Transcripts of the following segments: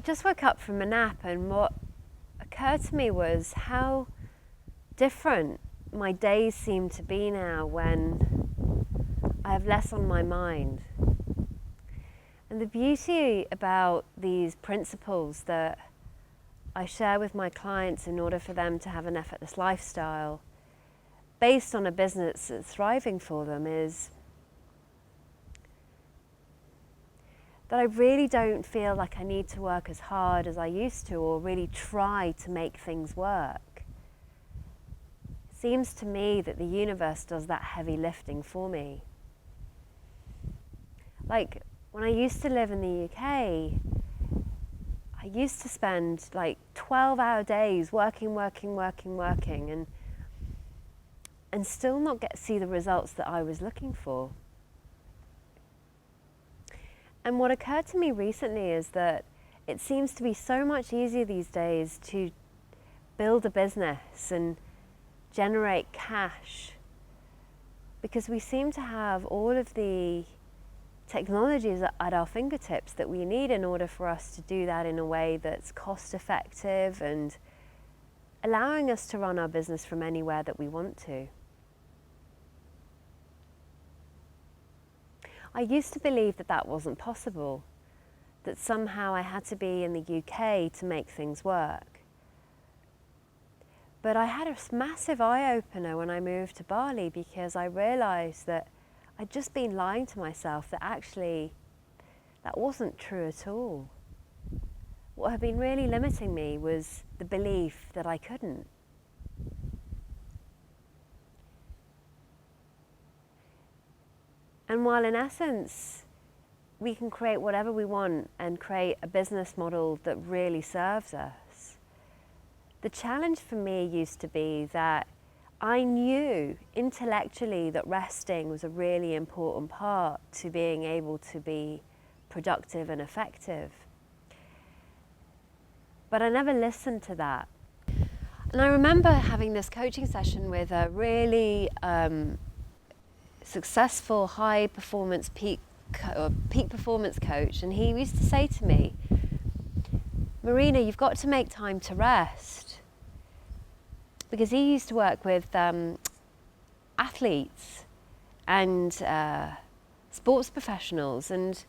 just woke up from a nap, and what occurred to me was how different my days seem to be now when I have less on my mind. And the beauty about these principles that I share with my clients in order for them to have an effortless lifestyle based on a business that's thriving for them is that I really don't feel like I need to work as hard as I used to or really try to make things work. It seems to me that the universe does that heavy lifting for me. Like when I used to live in the UK, I used to spend like 12-hour days working and still not get to see the results that I was looking for. And what occurred to me recently is that it seems to be so much easier these days to build a business and generate cash because we seem to have all of the technologies at our fingertips that we need in order for us to do that in a way that's cost effective and allowing us to run our business from anywhere that we want to. I used to believe that that wasn't possible, that somehow I had to be in the UK to make things work. But I had a massive eye-opener when I moved to Bali because I realised that I'd just been lying to myself that actually that wasn't true at all. What had been really limiting me was the belief that I couldn't. And while in essence, we can create whatever we want and create a business model that really serves us, the challenge for me used to be that I knew intellectually that resting was a really important part to being able to be productive and effective. But I never listened to that. And I remember having this coaching session with a really successful high performance peak performance coach, and he used to say to me, Marina, you've got to make time to rest, because he used to work with athletes and sports professionals, and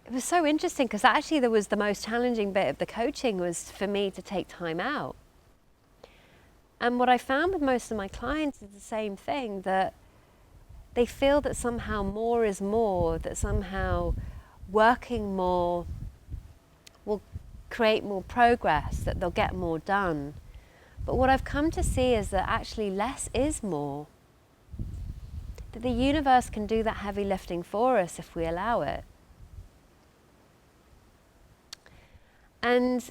it was so interesting because actually there was the most challenging bit of the coaching was for me to take time out. And what I found with most of my clients is the same thing, that they feel that somehow more is more, that somehow working more will create more progress, that they'll get more done. But what I've come to see is that actually less is more. That the universe can do that heavy lifting for us if we allow it. And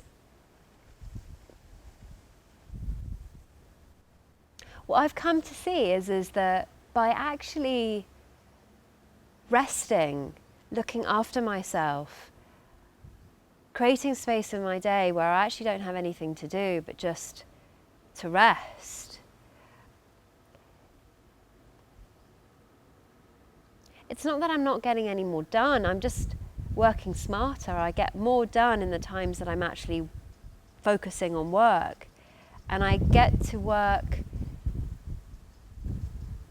what I've come to see is that by actually resting, looking after myself, creating space in my day where I actually don't have anything to do but just to rest, it's not that I'm not getting any more done, I'm just working smarter. I get more done in the times that I'm actually focusing on work, and I get to work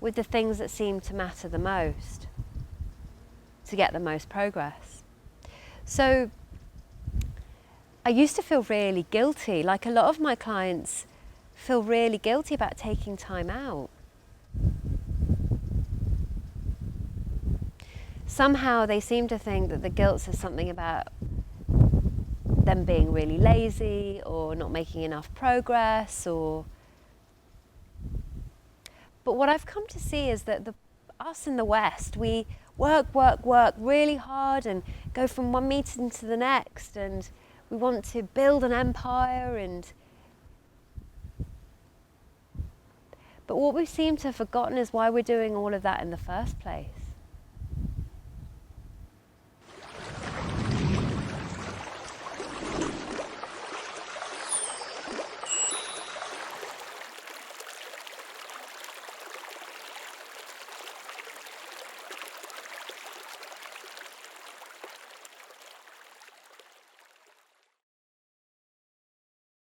with the things that seem to matter the most to get the most progress. So I used to feel really guilty, like a lot of my clients feel really guilty about taking time out. Somehow they seem to think that the guilt says something about them being really lazy or not making enough progress, but what I've come to see is that us in the West, we work really hard and go from one meeting to the next, and we want to build an empire, but what we seem to have forgotten is why we're doing all of that in the first place.